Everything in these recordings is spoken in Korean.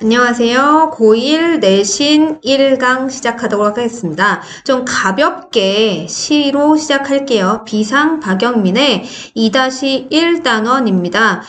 안녕하세요. 고1 내신 1강 시작하도록 하겠습니다. 좀 가볍게 시로 시작할게요. 비상 박영민의 2-1 단원입니다.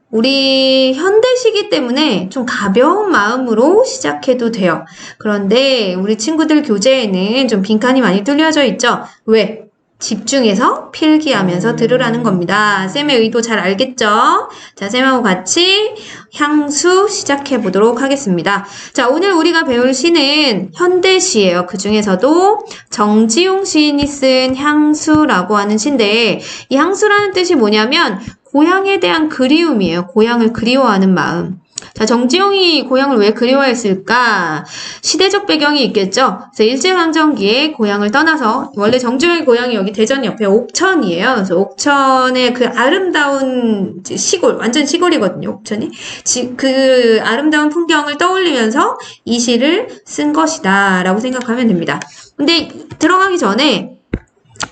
우리 현대시기 때문에 좀 가벼운 마음으로 시작해도 돼요. 그런데 우리 친구들 교재에는 좀 빈칸이 많이 뚫려져 있죠? 왜? 집중해서 필기하면서 들으라는 겁니다. 쌤의 의도 잘 알겠죠? 자, 쌤하고 같이 향수 시작해 보도록 하겠습니다. 자, 오늘 우리가 배울 시는 현대시예요. 그 중에서도 정지용 시인이 쓴 향수라고 하는 시인데, 이 향수라는 뜻이 뭐냐면 고향에 대한 그리움이에요. 고향을 그리워하는 마음. 자, 정지용이 고향을 왜 그리워했을까? 시대적 배경이 있겠죠? 그래서 일제강점기에 고향을 떠나서, 원래 정지용의 고향이 여기 대전 옆에 옥천이에요. 그래서 옥천의 그 아름다운 시골, 완전 시골이거든요, 옥천이. 그 아름다운 풍경을 떠올리면서 이 시를 쓴 것이다, 라고 생각하면 됩니다. 근데 들어가기 전에,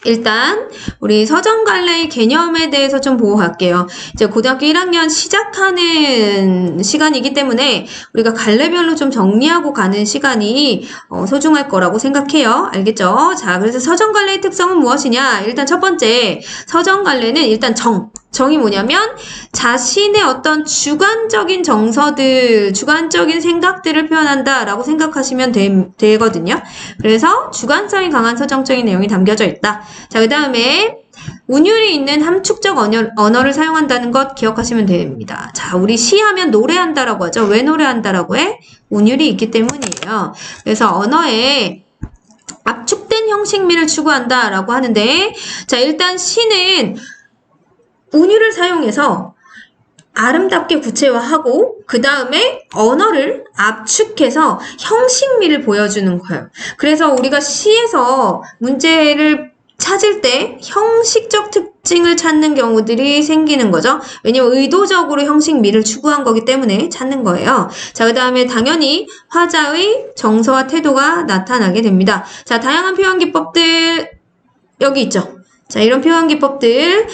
일단 우리 서정갈래의 개념에 대해서 좀 보고 갈게요. 이제 고등학교 1학년 시작하는 시간이기 때문에 우리가 갈래별로 좀 정리하고 가는 시간이 소중할 거라고 생각해요. 알겠죠? 자, 그래서 서정갈래의 특성은 무엇이냐? 일단 첫 번째, 서정갈래는 일단 정이 뭐냐면 자신의 어떤 주관적인 정서들, 주관적인 생각들을 표현한다라고 생각하시면 되거든요. 그래서 주관성이 강한 서정적인 내용이 담겨져 있다. 자, 그 다음에 운율이 있는 함축적 언어를 사용한다는 것 기억하시면 됩니다. 자, 우리 시하면 노래한다라고 하죠. 왜 노래한다라고 해? 운율이 있기 때문이에요. 그래서 언어에 압축된 형식미를 추구한다라고 하는데, 자, 일단 시는 운율을 사용해서 아름답게 구체화하고 그 다음에 언어를 압축해서 형식미를 보여주는 거예요. 그래서 우리가 시에서 문제를 찾을 때 형식적 특징을 찾는 경우들이 생기는 거죠. 왜냐면 의도적으로 형식미를 추구한 거기 때문에 찾는 거예요. 자, 그 다음에 당연히 화자의 정서와 태도가 나타나게 됩니다. 자, 다양한 표현 기법들 여기 있죠. 자, 이런 표현 기법들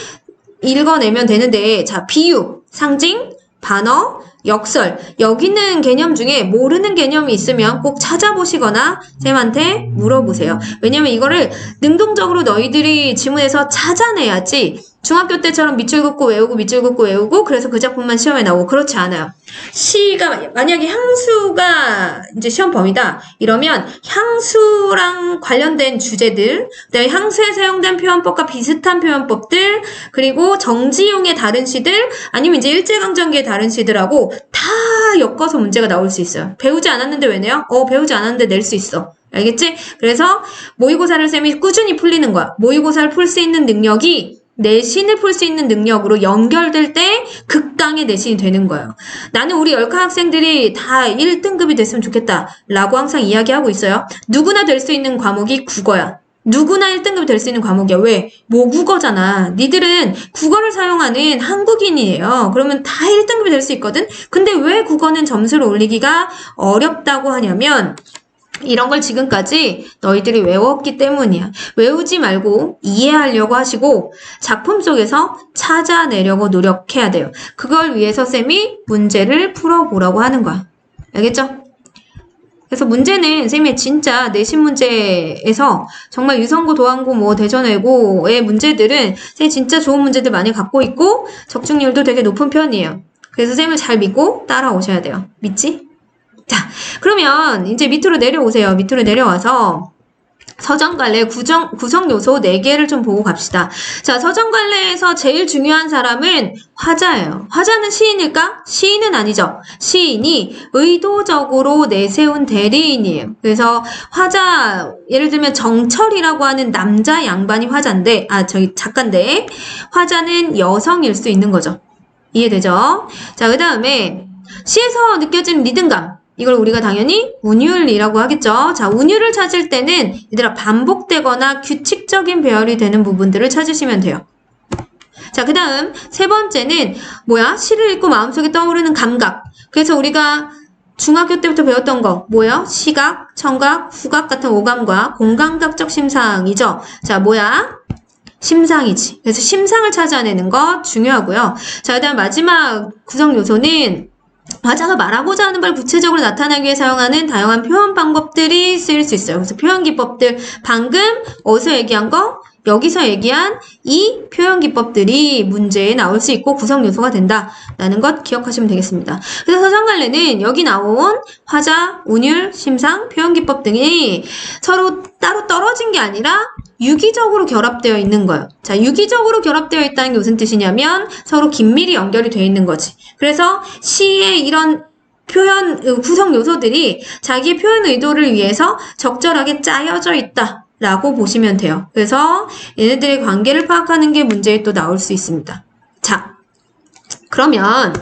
읽어내면 되는데, 자, 비유, 상징, 반어, 역설. 여기 있는 개념 중에 모르는 개념이 있으면 꼭 찾아보시거나 쌤한테 물어보세요. 왜냐면 이거를 능동적으로 너희들이 지문에서 찾아내야지 중학교 때처럼 밑줄 긋고 외우고 그래서 그 작품만 시험에 나오고 그렇지 않아요. 시가 만약에 향수가 이제 시험 범위다 이러면 향수랑 관련된 주제들, 그다음에 향수에 사용된 표현법과 비슷한 표현법들, 그리고 정지용의 다른 시들 아니면 이제 일제강점기의 다른 시들하고 다 엮어서 문제가 나올 수 있어요. 배우지 않았는데 왜 내요? 배우지 않았는데 낼 수 있어. 알겠지? 그래서 모의고사를 쌤이 꾸준히 풀리는 거야. 모의고사를 풀 수 있는 능력이 내신을 풀 수 있는 능력으로 연결될 때 극강의 내신이 되는 거예요. 나는 우리 열카 학생들이 다 1등급이 됐으면 좋겠다 라고 항상 이야기하고 있어요. 누구나 될 수 있는 과목이 국어야. 누구나 1등급이 될 수 있는 과목이야. 왜? 모국어잖아. 니들은 국어를 사용하는 한국인이에요. 그러면 다 1등급이 될 수 있거든? 근데 왜 국어는 점수를 올리기가 어렵다고 하냐면 이런 걸 지금까지 너희들이 외웠기 때문이야. 외우지 말고 이해하려고 하시고 작품 속에서 찾아내려고 노력해야 돼요. 그걸 위해서 쌤이 문제를 풀어보라고 하는 거야. 알겠죠? 그래서 문제는 쌤이 진짜 내신 문제에서 정말 유성고, 도안고, 뭐 대전외고의 문제들은 쌤이 진짜 좋은 문제들 많이 갖고 있고 적중률도 되게 높은 편이에요. 그래서 쌤을 잘 믿고 따라오셔야 돼요. 믿지? 자, 그러면 이제 밑으로 내려오세요. 밑으로 내려와서 서정갈래 구성 요소 4개를 좀 보고 갑시다. 자, 서정갈래에서 제일 중요한 사람은 화자예요. 화자는 시인일까? 시인은 아니죠. 시인이 의도적으로 내세운 대리인이에요. 그래서 화자, 예를 들면 정철이라고 하는 남자 양반이 화자인데, 작가인데, 화자는 여성일 수 있는 거죠. 이해되죠? 자, 그 다음에 시에서 느껴지는 리듬감. 이걸 우리가 당연히 운율이라고 하겠죠. 자, 운율을 찾을 때는 얘들아 반복되거나 규칙적인 배열이 되는 부분들을 찾으시면 돼요. 자, 그 다음 세 번째는 뭐야? 시를 읽고 마음속에 떠오르는 감각. 그래서 우리가 중학교 때부터 배웠던 거 뭐예요? 시각, 청각, 후각 같은 오감과 공감각적 심상이죠. 자, 뭐야? 심상이지. 그래서 심상을 찾아내는 거 중요하고요. 자, 그 다음 마지막 구성 요소는 화자가 말하고자 하는 바를 구체적으로 나타내기 위해 사용하는 다양한 표현 방법들이 쓰일 수 있어요. 그래서 표현 기법들, 방금 어디서 얘기한 거? 여기서 얘기한 이 표현 기법들이 문제에 나올 수 있고 구성 요소가 된다라는 것 기억하시면 되겠습니다. 그래서 서장갈래는 여기 나온 화자, 운율, 심상, 표현 기법 등이 서로 따로 떨어진 게 아니라 유기적으로 결합되어 있는 거예요. 자, 유기적으로 결합되어 있다는 게 무슨 뜻이냐면 서로 긴밀히 연결이 되어 있는 거지. 그래서 시의 이런 표현 구성 요소들이 자기의 표현 의도를 위해서 적절하게 짜여져 있다. 라고 보시면 돼요. 그래서 얘네들의 관계를 파악하는 게 문제에 또 나올 수 있습니다. 자, 그러면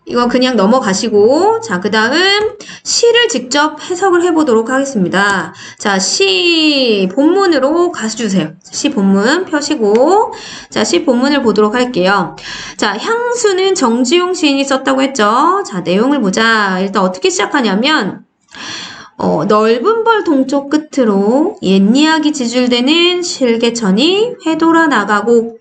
이거 그냥 넘어가시고 자, 그 다음 시를 직접 해석을 해보도록 하겠습니다. 자, 시 본문으로 가주세요. 시 본문 펴시고 자, 시 본문을 보도록 할게요. 자, 향수는 정지용 시인이 썼다고 했죠. 자, 내용을 보자. 일단 어떻게 시작하냐면 넓은 벌 동쪽 끝으로 옛이야기 지줄대는 실개천이 회돌아 나가고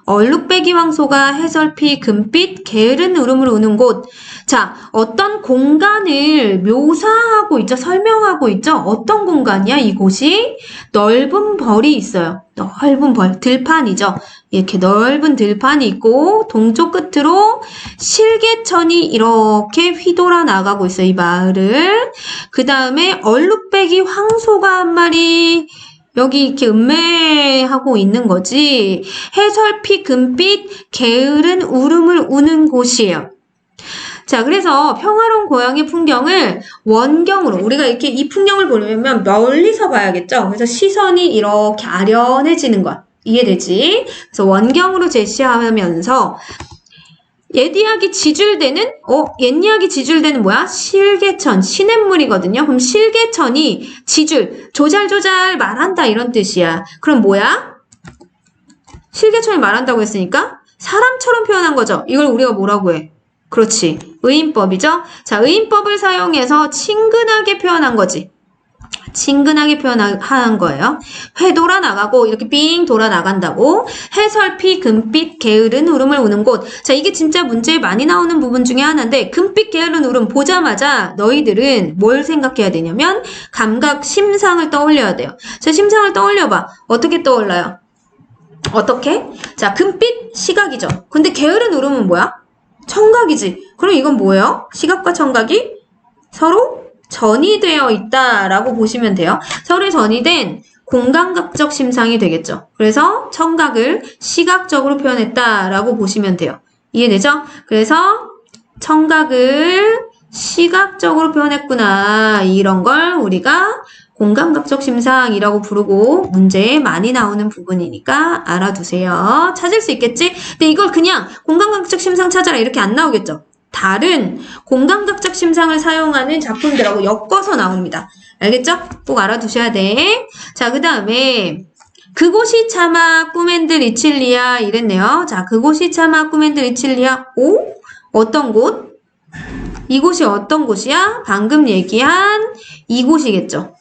얼룩배기 황소가 해설피 금빛 게으른 울음을 우는 곳. 자, 어떤 공간을 묘사하고 있죠. 설명하고 있죠. 어떤 공간이야, 이곳이? 넓은 벌이 있어요. 넓은 벌, 들판이죠. 이렇게 넓은 들판이 있고 동쪽 끝으로 실개천이 이렇게 휘돌아 나가고 있어요. 이 마을을. 그 다음에 얼룩배기 황소가 한 마리 여기 이렇게 음매하고 있는 거지. 해설피 금빛 게으른 울음을 우는 곳이에요. 자, 그래서 평화로운 고향의 풍경을 원경으로 우리가 이렇게 이 풍경을 보려면 멀리서 봐야겠죠. 그래서 시선이 이렇게 아련해지는 거야. 이해되지? 그래서 원경으로 제시하면서 옛이야기 지줄대는 옛이야기 지줄대는 뭐야? 실개천, 시냇물이거든요. 그럼 실개천이 지줄, 조잘조잘 말한다 이런 뜻이야. 그럼 뭐야? 실개천이 말한다고 했으니까 사람처럼 표현한 거죠. 이걸 우리가 뭐라고 해? 그렇지. 의인법이죠. 자, 의인법을 사용해서 친근하게 표현한 거지. 친근하게 표현한 거예요. 회 돌아 나가고 이렇게 삥 돌아 나간다고. 해설피 금빛 게으른 울음을 우는 곳. 자, 이게 진짜 문제에 많이 나오는 부분 중에 하나인데 금빛 게으른 울음 보자마자 너희들은 뭘 생각해야 되냐면 감각 심상을 떠올려야 돼요. 자, 심상을 떠올려봐. 어떻게 떠올라요? 어떻게? 자, 금빛 시각이죠. 근데 게으른 울음은 뭐야? 청각이지. 그럼 이건 뭐예요? 시각과 청각이 서로 전이되어 있다라고 보시면 돼요. 서로 전이된 공감각적 심상이 되겠죠. 그래서 청각을 시각적으로 표현했다라고 보시면 돼요. 이해되죠? 그래서 청각을 시각적으로 표현했구나. 이런 걸 우리가 공감각적 심상이라고 부르고 문제에 많이 나오는 부분이니까 알아두세요. 찾을 수 있겠지? 근데 이걸 그냥 공감각적 심상 찾아라 이렇게 안 나오겠죠? 다른 공감각적 심상을 사용하는 작품들하고 엮어서 나옵니다. 알겠죠? 꼭 알아두셔야 돼. 자, 그 다음에 그곳이 차마 꾸멘드 리칠리아 이랬네요. 자, 그곳이 차마 꾸멘드 리칠리아. 오? 어떤 곳? 이곳이 어떤 곳이야? 방금 얘기한 이곳이겠죠.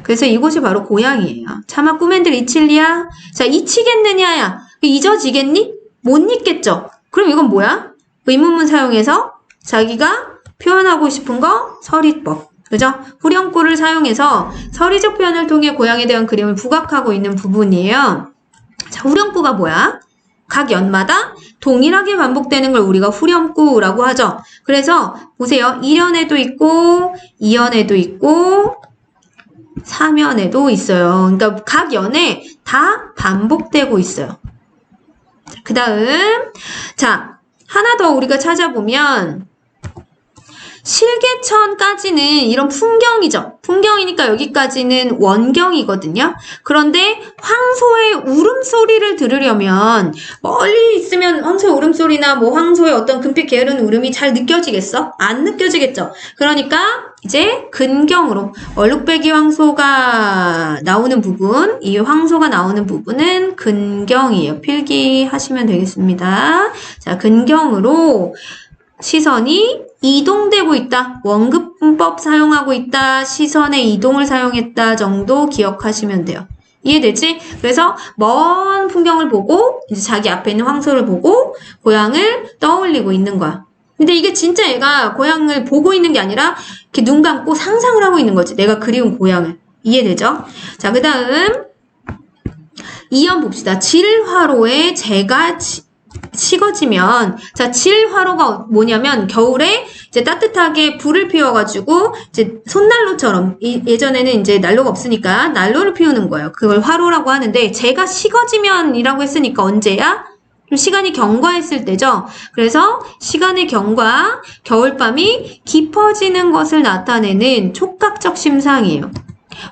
그래서 이곳이 바로 고향이에요. 차마 꾸멘드 리칠리아. 자, 잊히겠느냐야. 잊어지겠니? 못 잊겠죠. 그럼 이건 뭐야? 의문문 사용해서 자기가 표현하고 싶은 거 서리법. 그죠? 후렴구를 사용해서 서리적 표현을 통해 고향에 대한 그림을 부각하고 있는 부분이에요. 자, 후렴구가 뭐야? 각 연마다 동일하게 반복되는 걸 우리가 후렴구라고 하죠. 그래서 보세요. 1연에도 있고 2연에도 있고 3연에도 있어요. 그러니까 각 연에 다 반복되고 있어요. 그 다음 자, 하나 더 우리가 찾아보면 실개천까지는 이런 풍경이죠. 풍경이니까 여기까지는 원경이거든요. 그런데 황소의 울음소리를 들으려면 멀리 있으면 황소의 울음소리나 뭐 황소의 어떤 금빛 게으른 울음이 잘 느껴지겠어? 안 느껴지겠죠. 그러니까 이제 근경으로 얼룩배기 황소가 나오는 부분, 이 황소가 나오는 부분은 근경이에요. 필기하시면 되겠습니다. 자, 근경으로 시선이 이동되고 있다. 원급문법 사용하고 있다. 시선의 이동을 사용했다 정도 기억하시면 돼요. 이해되지? 그래서 먼 풍경을 보고 이제 자기 앞에 있는 황소를 보고 고향을 떠올리고 있는 거야. 근데 이게 진짜 얘가 고향을 보고 있는 게 아니라 이렇게 눈 감고 상상을 하고 있는 거지. 내가 그리운 고향을. 이해되죠? 자, 그 다음 2연 봅시다. 질화로에 재가 식어지면, 자, 질화로가 뭐냐면 겨울에 이제 따뜻하게 불을 피워가지고 이제 손난로처럼, 예전에는 이제 난로가 없으니까 난로를 피우는 거예요. 그걸 화로라고 하는데, 재가 식어지면이라고 했으니까 언제야? 좀 시간이 경과했을 때죠. 그래서 시간의 경과, 겨울밤이 깊어지는 것을 나타내는 촉각적 심상이에요.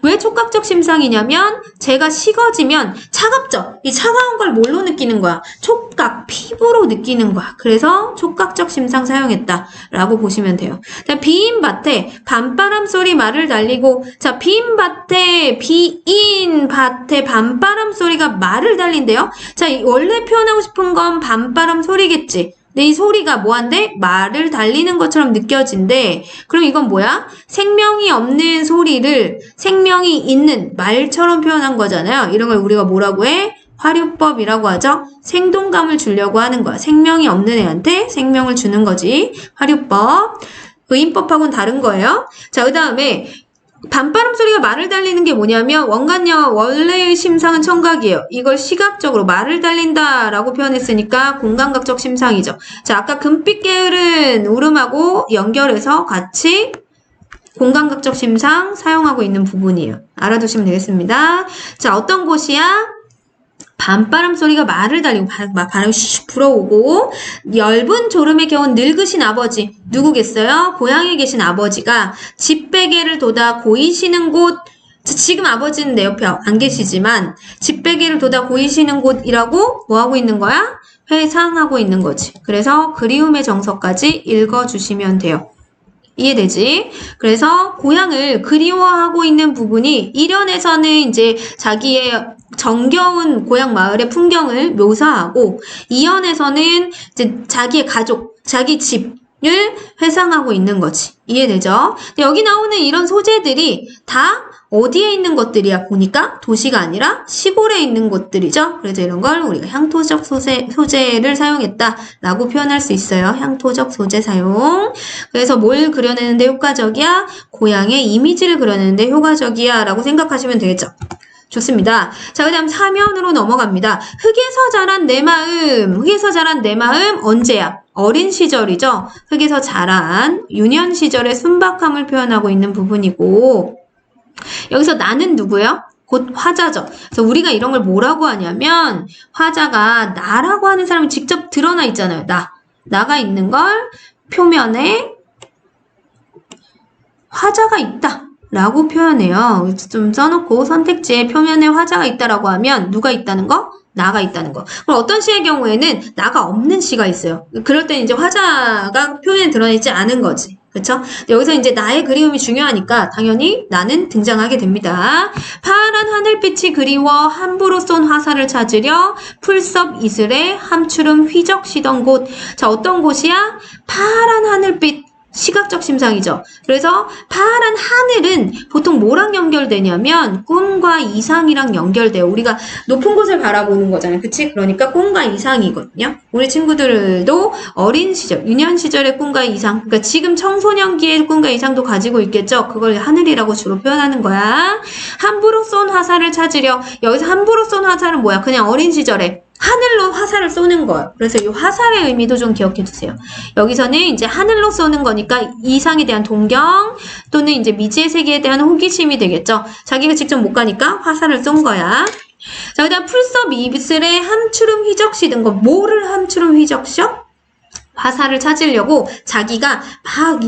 왜 촉각적 심상이냐면 재가 식어지면 차갑죠. 이 차가운 걸 뭘로 느끼는 거야? 촉각, 피부로 느끼는 거야. 그래서 촉각적 심상 사용했다라고 보시면 돼요. 자, 비인 밭에 밤바람 소리 말을 달리고, 자, 비인 밭에 밤바람 소리가 말을 달린대요. 자, 원래 표현하고 싶은 건 밤바람 소리겠지. 근데 이 소리가 뭐한데? 말을 달리는 것처럼 느껴진대. 그럼 이건 뭐야? 생명이 없는 소리를 생명이 있는 말처럼 표현한 거잖아요. 이런 걸 우리가 뭐라고 해? 화류법이라고 하죠. 생동감을 주려고 하는 거야. 생명이 없는 애한테 생명을 주는 거지. 화류법. 의인법하고는 다른 거예요. 자, 그 다음에 밤바람 소리가 말을 달리는 게 뭐냐면 원간여 원래의 심상은 청각이에요. 이걸 시각적으로 말을 달린다라고 표현했으니까 공감각적 심상이죠. 자, 아까 금빛 게으른 울음하고 연결해서 같이 공감각적 심상 사용하고 있는 부분이에요. 알아두시면 되겠습니다. 자, 어떤 곳이야? 밤바람 소리가 말을 달리고 바람이 슉 불어오고 엷은 졸음에 겨운 늙으신 아버지 누구겠어요? 고향에 계신 아버지가 집베개를 돋아 고이시는 곳, 지금 아버지는 내 옆에 안 계시지만 집베개를 돋아 고이시는 곳이라고 뭐 하고 있는 거야? 회상하고 있는 거지. 그래서 그리움의 정서까지 읽어주시면 돼요. 이해되지? 그래서 고향을 그리워하고 있는 부분이 1연에서는 이제 자기의 정겨운 고향 마을의 풍경을 묘사하고 2연에서는 이제 자기의 가족, 자기 집을 회상하고 있는 거지. 이해되죠? 근데 여기 나오는 이런 소재들이 다 어디에 있는 것들이야? 보니까 도시가 아니라 시골에 있는 곳들이죠. 그래서 이런 걸 우리가 향토적 소재를 사용했다라고 표현할 수 있어요. 향토적 소재 사용. 그래서 뭘 그려내는데 효과적이야? 고향의 이미지를 그려내는데 효과적이야 라고 생각하시면 되겠죠. 좋습니다. 자, 그 다음 3연으로 넘어갑니다. 흙에서 자란 내 마음. 흙에서 자란 내 마음 언제야? 어린 시절이죠. 흙에서 자란 유년 시절의 순박함을 표현하고 있는 부분이고, 여기서 나는 누구요? 곧 화자죠. 그래서 우리가 이런 걸 뭐라고 하냐면 화자가 나라고 하는 사람이 직접 드러나 있잖아요. 나가 있는 걸 표면에 화자가 있다 라고 표현해요. 좀 써놓고 선택지에 표면에 화자가 있다라고 하면 누가 있다는 거? 나가 있다는 거. 그럼 어떤 시의 경우에는 나가 없는 시가 있어요. 그럴 때는 이제 화자가 표면에 드러나있지 않은 거지. 그렇죠? 여기서 이제 나의 그리움이 중요하니까 당연히 나는 등장하게 됩니다. 파란 하늘빛이 그리워 함부로 쏜 화살을 찾으려 풀섭 이슬에 함추름 휘적시던 곳. 자, 어떤 곳이야? 파란 하늘빛. 시각적 심상이죠. 그래서 파란 하늘은 보통 뭐랑 연결되냐면 꿈과 이상이랑 연결돼요. 우리가 높은 곳을 바라보는 거잖아요. 그치? 그러니까 꿈과 이상이거든요. 우리 친구들도 어린 시절, 유년 시절의 꿈과 이상, 그러니까 지금 청소년기의 꿈과 이상도 가지고 있겠죠. 그걸 하늘이라고 주로 표현하는 거야. 함부로 쏜 화살을 찾으려. 여기서 함부로 쏜 화살은 뭐야? 그냥 어린 시절에 하늘로 화살을 쏘는 거예요. 그래서 이 화살의 의미도 좀 기억해 두세요. 여기서는 이제 하늘로 쏘는 거니까 이상에 대한 동경 또는 이제 미지의 세계에 대한 호기심이 되겠죠. 자기가 직접 못 가니까 화살을 쏜 거야. 자, 그 다음 풀섭 이슬에 함추름 휘적시던 거. 뭐를 함추름 휘적셔? 화살을 찾으려고 자기가 막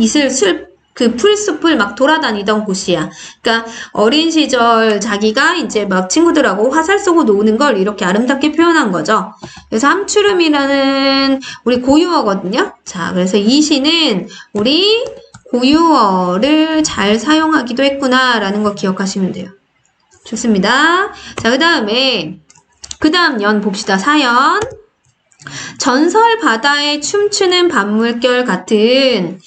그 풀숲을 막 돌아다니던 곳이야. 그러니까 어린 시절 자기가 이제 막 친구들하고 화살 쏘고 노는 걸 이렇게 아름답게 표현한 거죠. 그래서 함추름이라는 우리 고유어거든요. 자, 그래서 이 시는 우리 고유어를 잘 사용하기도 했구나라는 거 기억하시면 돼요. 좋습니다. 자, 그 다음 연 봅시다. 4연. 전설 바다에 춤추는 밤물결 같은.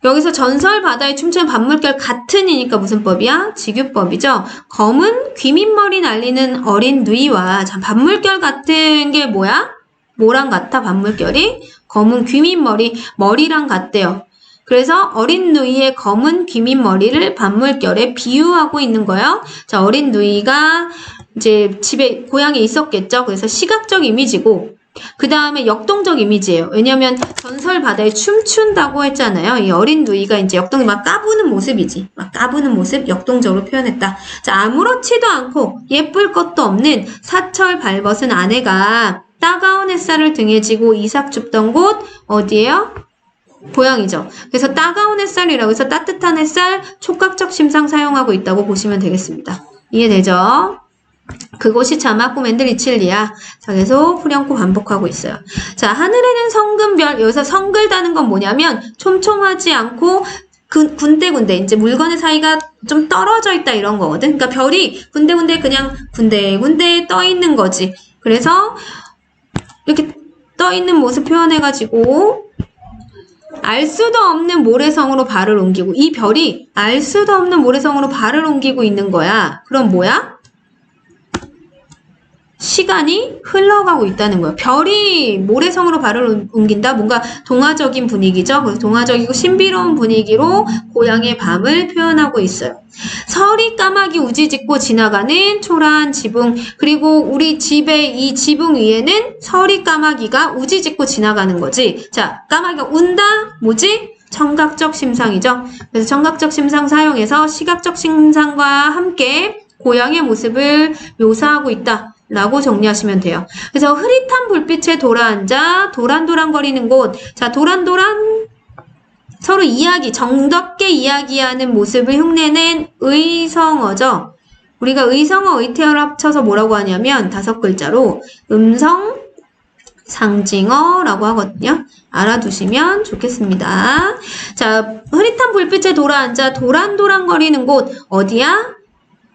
여기서 전설 바다에 춤추는 밤물결 같은이니까 무슨 법이야? 직유법이죠. 검은 귀밑머리 날리는 어린 누이와 자, 밤물결 같은 게 뭐야? 뭐랑 같아? 밤물결이? 검은 귀민 머리, 머리랑 같대요. 그래서 어린 누이의 검은 귀민 머리를 반물결에 비유하고 있는 거예요. 자, 어린 누이가 이제 집에 고향에 있었겠죠. 그래서 시각적 이미지고 그 다음에 역동적 이미지예요. 왜냐면 전설 바다에 춤춘다고 했잖아요. 이 어린 누이가 이제 역동이 막 까부는 모습이지. 막 까부는 모습 역동적으로 표현했다. 자, 아무렇지도 않고 예쁠 것도 없는 사철 발벗은 아내가 따가운 햇살을 등에 지고 이삭 줍던 곳 어디예요? 고향이죠. 그래서 따가운 햇살이라고 해서 따뜻한 햇살, 촉각적 심상 사용하고 있다고 보시면 되겠습니다. 이해되죠? 그곳이 자막 꾸맨들 이칠리야. 자, 계속 후렴구 반복하고 있어요. 자, 하늘에는 성금별. 여기서 성글다는 건 뭐냐면 촘촘하지 않고 군데군데 이제 물건의 사이가 좀 떨어져 있다 이런 거거든. 그러니까 별이 군데군데 그냥 군데군데 떠 있는 거지. 그래서 이렇게 떠 있는 모습 표현해가지고 알 수도 없는 모래성으로 발을 옮기고 이 별이 알 수도 없는 모래성으로 발을 옮기고 있는 거야. 그럼 뭐야? 시간이 흘러가고 있다는 거예요. 별이 모래성으로 발을 옮긴다? 뭔가 동화적인 분위기죠. 그래서 동화적이고 신비로운 분위기로 고향의 밤을 표현하고 있어요. 설이 까마귀 우지짓고 지나가는 초라한 지붕. 그리고 우리 집의 이 지붕 위에는 설이 까마귀가 우지짓고 지나가는 거지. 자, 까마귀가 운다? 뭐지? 청각적 심상이죠. 그래서 청각적 심상 사용해서 시각적 심상과 함께 고향의 모습을 묘사하고 있다. 라고 정리하시면 돼요. 그래서 흐릿한 불빛에 돌아앉아 도란도란거리는 곳. 자, 도란도란 서로 정겹게 이야기하는 모습을 흉내낸 의성어죠. 우리가 의성어, 의태어를 합쳐서 뭐라고 하냐면 5글자로 음성 상징어라고 하거든요. 알아두시면 좋겠습니다. 자, 흐릿한 불빛에 돌아앉아 도란도란거리는 곳 어디야?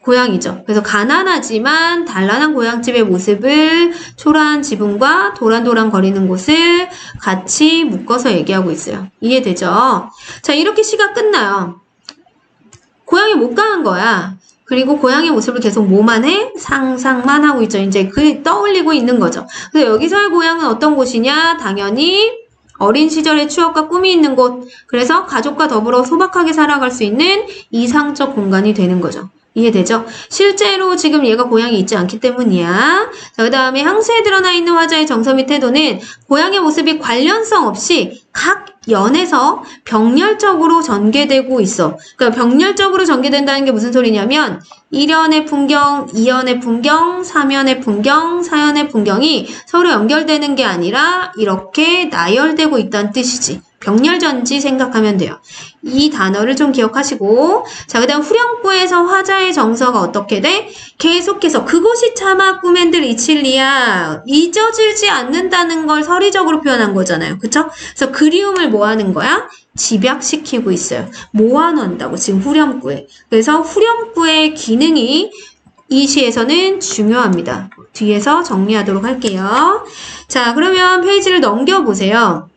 고향이죠. 그래서 가난하지만 단란한 고향집의 모습을 초라한 지붕과 도란도란 거리는 곳을 같이 묶어서 얘기하고 있어요. 이해되죠? 자, 이렇게 시가 끝나요. 고향에 못 가는 거야. 그리고 고향의 모습을 계속 뭐만 해? 상상만 하고 있죠. 이제 그 떠올리고 있는 거죠. 그래서 여기서의 고향은 어떤 곳이냐? 당연히 어린 시절의 추억과 꿈이 있는 곳. 그래서 가족과 더불어 소박하게 살아갈 수 있는 이상적 공간이 되는 거죠. 이해되죠? 실제로 지금 얘가 고향에 있지 않기 때문이야. 자, 그 다음에 항수에 드러나 있는 화자의 정서 및 태도는 고향의 모습이 관련성 없이 각 연에서 병렬적으로 전개되고 있어. 그러니까 병렬적으로 전개된다는 게 무슨 소리냐면 1연의 풍경, 2연의 풍경, 3연의 풍경, 4연의 풍경이 서로 연결되는 게 아니라 이렇게 나열되고 있다는 뜻이지. 병렬전지 생각하면 돼요. 이 단어를 좀 기억하시고 자, 그 다음 후렴구에서 화자의 정서가 어떻게 돼? 계속해서 그곳이 차마 꾸맨들 이칠리야 잊어지지 않는다는 걸 서리적으로 표현한 거잖아요. 그쵸? 그래서 그리움을 뭐 하는 거야? 집약시키고 있어요. 모아놓는다고 지금 후렴구에. 그래서 후렴구의 기능이 이 시에서는 중요합니다. 뒤에서 정리하도록 할게요. 자, 그러면 페이지를 넘겨보세요.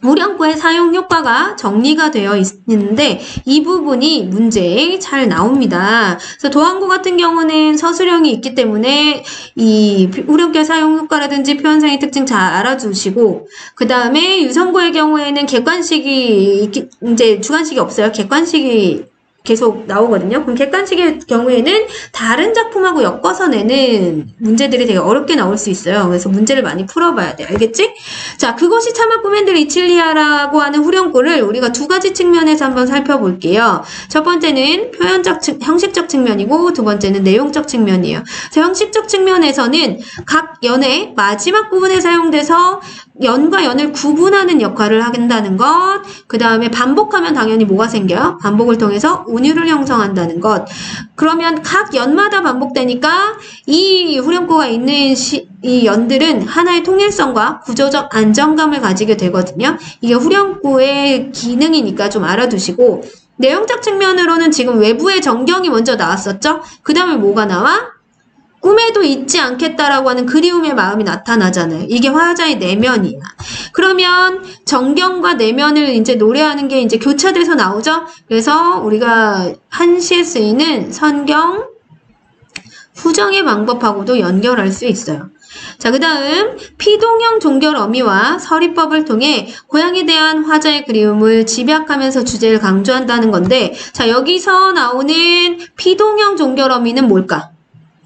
후렴구의 사용 효과가 정리가 되어 있는데 이 부분이 문제에 잘 나옵니다. 그래서 도항구 같은 경우는 서술형이 있기 때문에 이 후렴구의 사용 효과라든지 표현상의 특징 잘 알아두시고 그 다음에 유성구의 경우에는 객관식이 이제 주관식이 없어요. 객관식이 계속 나오거든요. 그럼 객관식의 경우에는 다른 작품하고 엮어서 내는 문제들이 되게 어렵게 나올 수 있어요. 그래서 문제를 많이 풀어봐야 돼. 알겠지? 자, 그것이 차마 꾸맨들 이칠리아라고 하는 후렴구를 우리가 두 가지 측면에서 한번 살펴볼게요. 첫 번째는 형식적 측면이고 두 번째는 내용적 측면이에요. 그래서 형식적 측면에서는 각 연의 마지막 부분에 사용돼서 연과 연을 구분하는 역할을 한다는 것, 그 다음에 반복하면 당연히 뭐가 생겨요? 반복을 통해서 운율을 형성한다는 것. 그러면 각 연마다 반복되니까 이 후렴구가 있는 이 연들은 하나의 통일성과 구조적 안정감을 가지게 되거든요. 이게 후렴구의 기능이니까 좀 알아두시고 내용적 측면으로는 지금 외부의 정경이 먼저 나왔었죠? 그 다음에 뭐가 나와? 꿈에도 잊지 않겠다라고 하는 그리움의 마음이 나타나잖아요. 이게 화자의 내면이야. 그러면 정경과 내면을 이제 노래하는 게 이제 교차돼서 나오죠? 그래서 우리가 한시에 쓰이는 선경, 후정의 방법하고도 연결할 수 있어요. 자, 그 다음 피동형 종결 어미와 서리법을 통해 고향에 대한 화자의 그리움을 집약하면서 주제를 강조한다는 건데, 자, 여기서 나오는 피동형 종결 어미는 뭘까?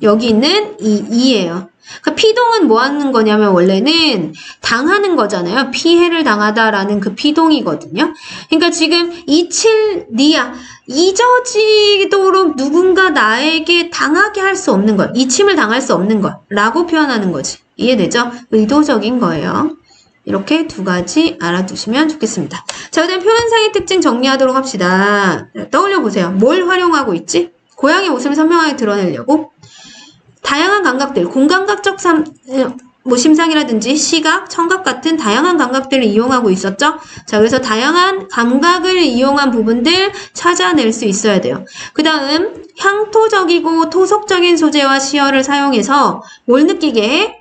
여기 있는 이 이예요. 그러니까 피동은 뭐 하는 거냐면 원래는 당하는 거잖아요. 피해를 당하다라는 그 피동이거든요. 그러니까 지금 이칠리야, 잊어지도록 누군가 나에게 당하게 할 수 없는 것, 이침을 당할 수 없는 것 라고 표현하는 거지. 이해되죠? 의도적인 거예요. 이렇게 두 가지 알아두시면 좋겠습니다. 자, 그 다음 표현상의 특징 정리하도록 합시다. 떠올려 보세요. 뭘 활용하고 있지? 고양이 모습을 선명하게 드러내려고 다양한 감각들, 공감각적 심상이라든지 시각, 청각 같은 다양한 감각들을 이용하고 있었죠. 자, 그래서 다양한 감각을 이용한 부분들 찾아낼 수 있어야 돼요. 그 다음 향토적이고 토속적인 소재와 시어를 사용해서 뭘 느끼게 해?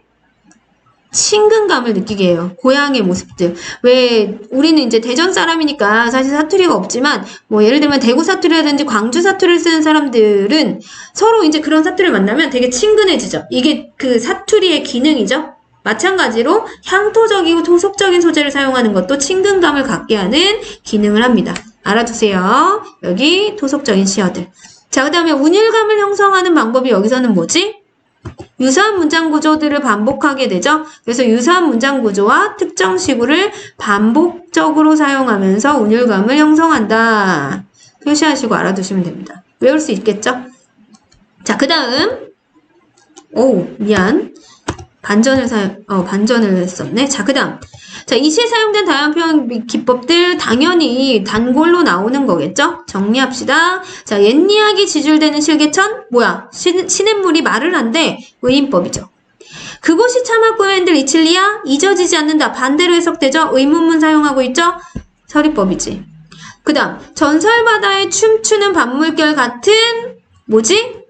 친근감을 느끼게 해요. 고향의 모습들. 왜 우리는 이제 대전 사람이니까 사실 사투리가 없지만 뭐 예를 들면 대구 사투리라든지 광주 사투리를 쓰는 사람들은 서로 이제 그런 사투리를 만나면 되게 친근해지죠. 이게 그 사투리의 기능이죠. 마찬가지로 향토적이고 토속적인 소재를 사용하는 것도 친근감을 갖게 하는 기능을 합니다. 알아두세요. 여기 토속적인 시어들. 자, 그 다음에 운율감을 형성하는 방법이 여기서는 뭐지? 유사한 문장 구조들을 반복하게 되죠. 그래서 유사한 문장 구조와 특정 시구를 반복적으로 사용하면서 운율감을 형성한다. 표시하시고 알아두시면 됩니다. 외울 수 있겠죠? 자, 그 다음 미안. 반전을 했었네. 자, 그 다음. 자, 이 시에 사용된 다양한 표현 기법들 당연히 단골로 나오는 거겠죠? 정리합시다. 자, 옛 이야기 지줄되는 실개천? 뭐야? 시냇물이 말을 한대. 의인법이죠. 그곳이 참학구맨들 이칠리야? 잊어지지 않는다. 반대로 해석되죠? 의문문 사용하고 있죠? 서리법이지. 그 다음. 전설바다에 춤추는 밤물결 같은 뭐지?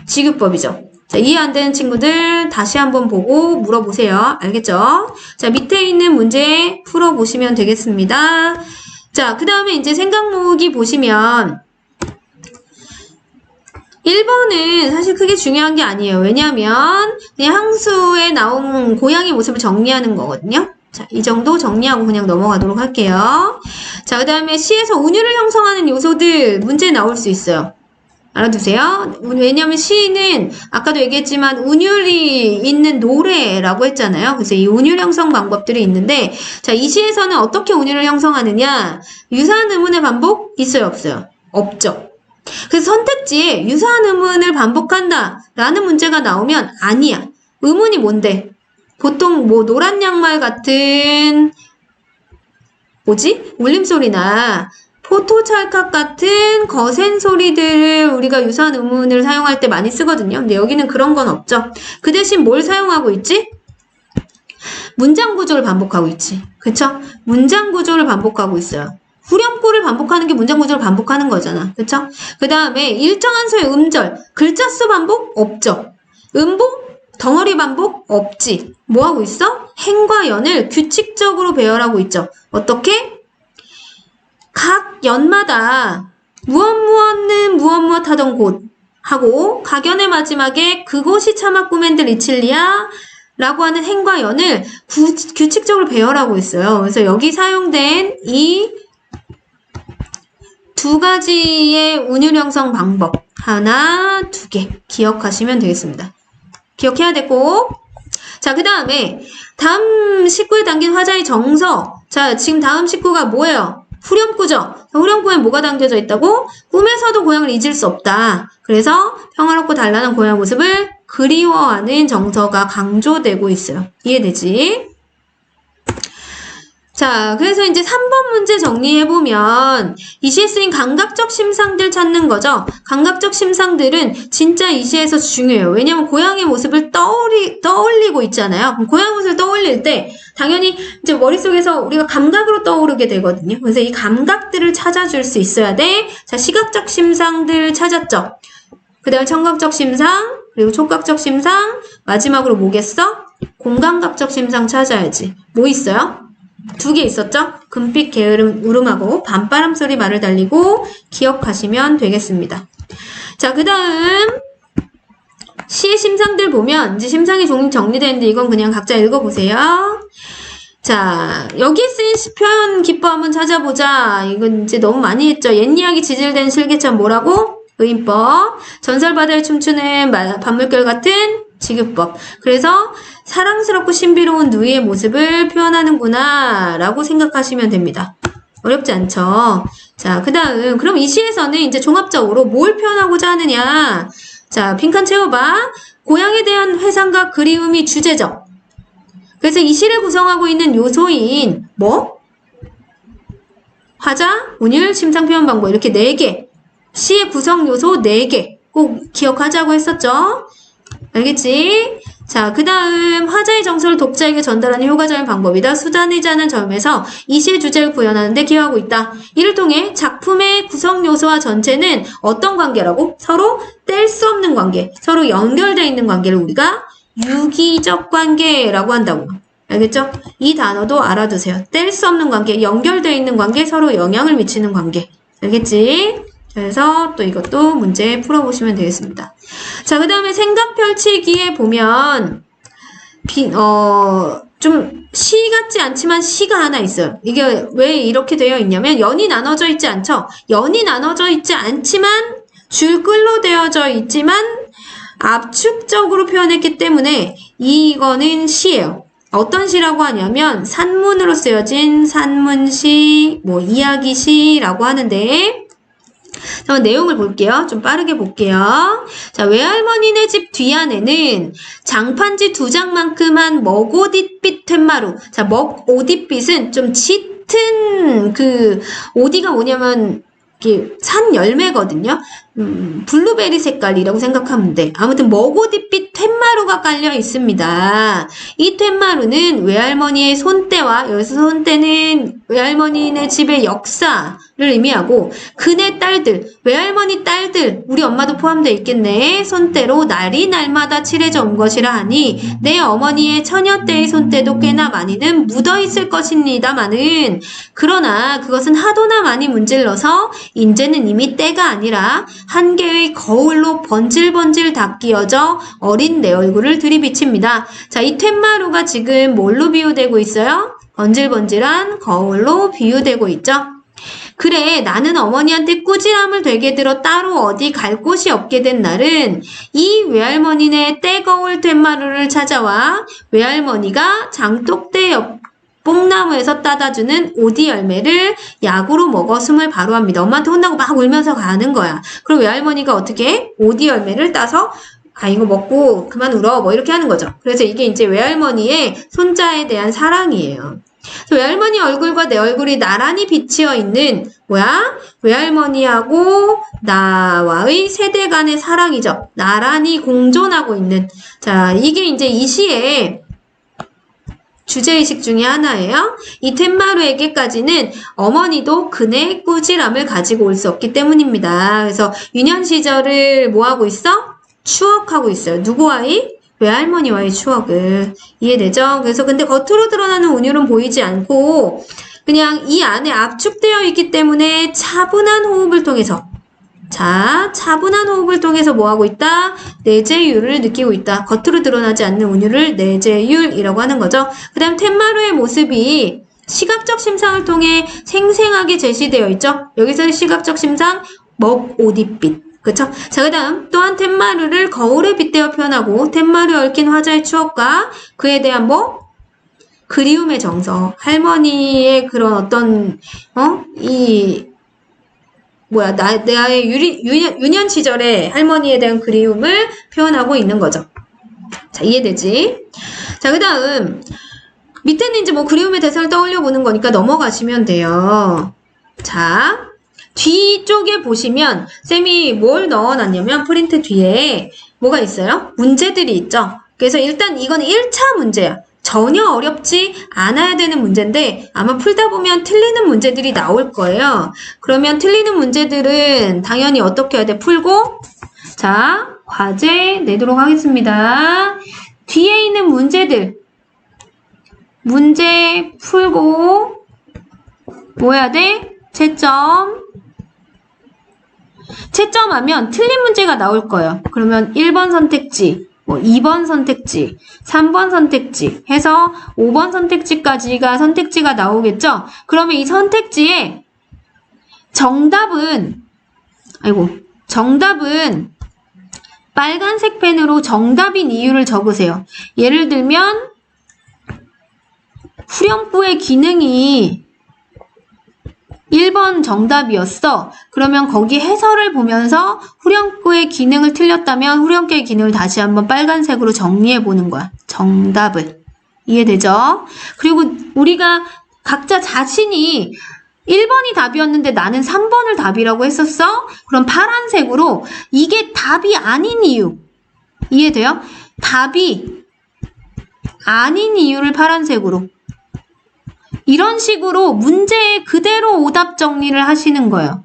지규법이죠. 자, 이해 안 되는 친구들 다시 한번 보고 물어보세요. 알겠죠? 자, 밑에 있는 문제 풀어보시면 되겠습니다. 자, 그 다음에 이제 생각 모으기 보시면 1번은 사실 크게 중요한 게 아니에요. 왜냐하면 그냥 항수에 나온 고양이 모습을 정리하는 거거든요. 자, 이 정도 정리하고 그냥 넘어가도록 할게요. 자, 그 다음에 시에서 운율을 형성하는 요소들 문제 나올 수 있어요. 알아두세요. 왜냐면 시는 아까도 얘기했지만 운율이 있는 노래라고 했잖아요. 그래서 이 운율 형성 방법들이 있는데, 자, 이 시에서는 어떻게 운율을 형성하느냐? 유사한 의문의 반복 있어요, 없어요? 없죠. 그래서 선택지에 유사한 의문을 반복한다 라는 문제가 나오면 아니야. 의문이 뭔데? 보통 뭐 노란 양말 같은 뭐지? 울림소리나 포토찰칵 같은 거센 소리들을 우리가 유사한 의문을 사용할 때 많이 쓰거든요. 근데 여기는 그런 건 없죠. 그 대신 뭘 사용하고 있지? 문장 구조를 반복하고 있지. 그쵸? 문장 구조를 반복하고 있어요. 후렴구를 반복하는 게 문장 구조를 반복하는 거잖아. 그쵸? 그 다음에 일정한 수의 음절, 글자 수 반복? 없죠. 음복? 덩어리 반복? 없지. 뭐 하고 있어? 행과 연을 규칙적으로 배열하고 있죠. 어떻게? 각 연마다 무엇무엇는 무엇무엇 하던 곳 하고 각연의 마지막에 그곳이 참학구맨들 이칠리야 라고 하는 행과 연을 규칙적으로 배열하고 있어요. 그래서 여기 사용된 이 두 가지의 운율 형성 방법 하나, 두 개 기억하시면 되겠습니다. 기억해야 되고, 자, 그 다음에 다음 식구에 담긴 화자의 정서. 자, 지금 다음 식구가 뭐예요? 후렴구죠. 후렴구에 뭐가 담겨져 있다고? 꿈에서도 고향을 잊을 수 없다. 그래서 평화롭고 단란한 고향 모습을 그리워하는 정서가 강조되고 있어요. 이해되지? 자, 그래서 이제 3번 문제 정리해보면 이 시에 쓰인 감각적 심상들 찾는 거죠. 감각적 심상들은 진짜 이 시에서 중요해요. 왜냐면 고양이 모습을 떠올리고 있잖아요. 그럼 고양이 모습을 떠올릴 때 당연히 이제 머릿속에서 우리가 감각으로 떠오르게 되거든요. 그래서 이 감각들을 찾아줄 수 있어야 돼. 자, 시각적 심상들 찾았죠. 그 다음에 청각적 심상, 그리고 촉각적 심상, 마지막으로 뭐겠어? 공감각적 심상 찾아야지. 뭐 있어요? 두 개 있었죠? 금빛 게으름 울음하고 밤바람 소리 말을 달리고 기억하시면 되겠습니다. 자, 그 다음 시의 심상들 보면 이제 심상의 종류 정리되는데 이건 그냥 각자 읽어보세요. 자, 여기 쓰인 표현 기법 한번 찾아보자. 이건 이제 너무 많이 했죠. 옛 이야기 지질된 실개천 뭐라고? 의인법. 전설바다에 춤추는 밤물결 같은 지급법. 그래서 사랑스럽고 신비로운 누이의 모습을 표현하는구나 라고 생각하시면 됩니다. 어렵지 않죠? 자, 그 다음 그럼 이 시에서는 이제 종합적으로 뭘 표현하고자 하느냐. 자, 빈칸 채워봐. 고향에 대한 회상과 그리움이 주제죠. 그래서 이 시를 구성하고 있는 요소인 뭐? 화자, 운율, 심상, 표현 방법 이렇게 4개. 시의 구성 요소 4개. 꼭 기억하자고 했었죠? 알겠지? 자, 그 다음 화자의 정서를 독자에게 전달하는 효과적인 방법이다. 수단이자는 점에서 이 시의 주제를 구현하는 데 기여하고 있다. 이를 통해 작품의 구성 요소와 전체는 어떤 관계라고? 서로 뗄 수 없는 관계, 서로 연결되어 있는 관계를 우리가 유기적 관계라고 한다고. 알겠죠? 이 단어도 알아두세요. 뗄 수 없는 관계, 연결되어 있는 관계, 서로 영향을 미치는 관계. 알겠지? 그래서 또 이것도 문제 풀어보시면 되겠습니다. 자, 그 다음에 생각 펼치기에 보면 좀 시 같지 않지만 시가 하나 있어요. 이게 왜 이렇게 되어 있냐면 연이 나눠져 있지 않죠? 연이 나눠져 있지 않지만 줄글로 되어져 있지만 압축적으로 표현했기 때문에 이거는 시예요. 어떤 시라고 하냐면 산문으로 쓰여진 산문시, 뭐 이야기시라고 하는데 자, 내용을 볼게요. 좀 빠르게 볼게요. 자, 외할머니네 집 뒤안에는 장판지 2장만큼한 먹오디빛 툇마루. 자, 먹오디빛은 좀 짙은 오디가 뭐냐면 이게 산 열매거든요. 블루베리 색깔이라고 생각하면 돼. 아무튼 먹오디빛 툇마루가 깔려 있습니다. 이 툇마루는 외할머니의 손때와 여기서 손때는 외할머니네 집의 역사를 의미하고 그네 딸들, 외할머니 딸들, 우리 엄마도 포함되어 있겠네. 손때로 날이 날마다 칠해져 온 것이라 하니 내 어머니의 처녀 때의 손때도 꽤나 많이는 묻어 있을 것입니다마는 그러나 그것은 하도나 많이 문질러서 인제는 이미 때가 아니라 한 개의 거울로 번질번질 다 끼어져 어린 내 얼굴을 들이비칩니다. 자, 이 툇마루가 지금 뭘로 비유되고 있어요? 번질번질한 거울로 비유되고 있죠. 그래, 나는 어머니한테 꾸지람을 되게 들어 따로 어디 갈 곳이 없게 된 날은 이 외할머니네 떼거울 툇마루를 찾아와 외할머니가 장독대 옆 뽕나무에서 따다주는 오디 열매를 약으로 먹어 숨을 바로 합니다. 엄마한테 혼나고 막 울면서 가는 거야. 그럼 외할머니가 어떻게 해? 오디 열매를 따서 아 이거 먹고 그만 울어 뭐 이렇게 하는 거죠. 그래서 이게 이제 외할머니의 손자에 대한 사랑이에요. 외할머니 얼굴과 내 얼굴이 나란히 비치어 있는 뭐야? 외할머니하고 나와의 세대 간의 사랑이죠. 나란히 공존하고 있는 자 이게 이제 이 시의 주제의식 중에 하나예요. 이 툇마루에게까지는 어머니도 그네 꾸지람을 가지고 올 수 없기 때문입니다. 그래서 유년 시절을 뭐하고 있어? 추억하고 있어요. 누구와의? 외할머니와의 추억을. 이해되죠? 그래서 근데 겉으로 드러나는 운율은 보이지 않고 그냥 이 안에 압축되어 있기 때문에 차분한 호흡을 통해서 자, 차분한 호흡을 통해서 뭐하고 있다? 내재율을 느끼고 있다. 겉으로 드러나지 않는 운율을 내재율이라고 하는 거죠. 그 다음 툇마루의 모습이 시각적 심상을 통해 생생하게 제시되어 있죠. 여기서는 시각적 심상, 먹오디빛. 그쵸? 자, 그 다음 또한 툇마루를 거울에 빗대어 표현하고 툇마루에 얽힌 화자의 추억과 그에 대한 뭐? 그리움의 정서. 할머니의 그런 어떤 나의 유년 시절의 할머니에 대한 그리움을 표현하고 있는 거죠. 자, 이해되지? 자, 그 다음 밑에는 이제 뭐 그리움의 대상을 떠올려 보는 거니까 넘어가시면 돼요. 자, 뒤쪽에 보시면 쌤이 뭘 넣어놨냐면 프린트 뒤에 뭐가 있어요? 문제들이 있죠. 그래서 일단 이건 1차 문제야. 전혀 어렵지 않아야 되는 문제인데 아마 풀다 보면 틀리는 문제들이 나올 거예요. 그러면 틀리는 문제들은 당연히 어떻게 해야 돼? 풀고 자, 과제 내도록 하겠습니다. 뒤에 있는 문제들 문제 풀고 뭐 해야 돼? 채점 채점하면 틀린 문제가 나올 거예요. 그러면 1번 선택지, 2번 선택지, 3번 선택지 해서 5번 선택지까지가 선택지가 나오겠죠? 그러면 이 선택지에 정답은 빨간색 펜으로 정답인 이유를 적으세요. 예를 들면 후렴구의 기능이 1번 정답이었어. 그러면 거기 해설을 보면서 후렴구의 기능을 틀렸다면 후렴구의 기능을 다시 한번 빨간색으로 정리해 보는 거야. 정답을. 이해되죠? 그리고 우리가 각자 자신이 1번이 답이었는데 나는 3번을 답이라고 했었어? 그럼 파란색으로 이게 답이 아닌 이유. 이해돼요? 답이 아닌 이유를 파란색으로. 이런 식으로 문제에 그대로 오답 정리를 하시는 거예요.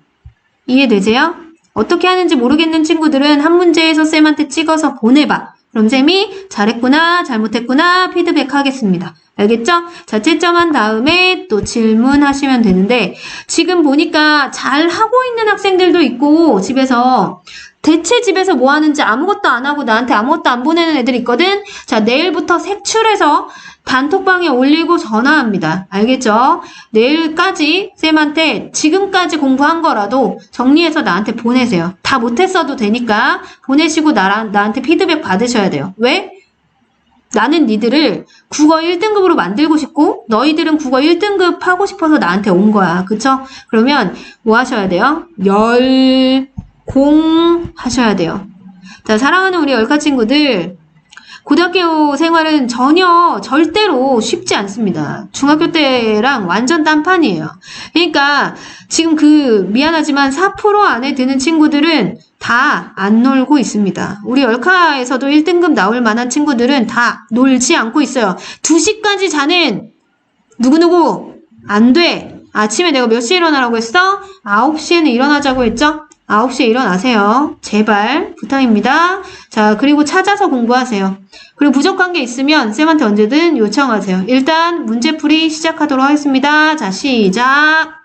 이해되세요? 어떻게 하는지 모르겠는 친구들은 한 문제에서 쌤한테 찍어서 보내봐. 그럼 쌤이 잘했구나, 잘못했구나 피드백 하겠습니다. 알겠죠? 자, 채점한 다음에 또 질문하시면 되는데 지금 보니까 잘하고 있는 학생들도 있고 집에서 대체 집에서 뭐 하는지 아무것도 안 하고 나한테 아무것도 안 보내는 애들 있거든? 자, 내일부터 색출해서 단톡방에 올리고 전화합니다. 알겠죠? 내일까지 쌤한테 지금까지 공부한 거라도 정리해서 나한테 보내세요. 다 못했어도 되니까 보내시고 나한테 피드백 받으셔야 돼요. 왜? 나는 니들을 국어 1등급으로 만들고 싶고 너희들은 국어 1등급 하고 싶어서 나한테 온 거야. 그쵸? 그러면 뭐 하셔야 돼요? 하셔야 돼요. 자, 사랑하는 우리 열카 친구들, 고등학교 생활은 절대로 쉽지 않습니다. 중학교 때랑 완전 딴판이에요. 그러니까 지금 미안하지만 4% 안에 드는 친구들은 다 안 놀고 있습니다. 우리 열카에서도 1등급 나올 만한 친구들은 다 놀지 않고 있어요. 2시까지 자는 누구누구 안 돼. 아침에 내가 몇 시에 일어나라고 했어? 9시에는 일어나자고 했죠? 9시에 일어나세요. 제발 부탁입니다. 자, 그리고 찾아서 공부하세요. 그리고 부족한 게 있으면 쌤한테 언제든 요청하세요. 일단 문제풀이 시작하도록 하겠습니다. 자, 시작!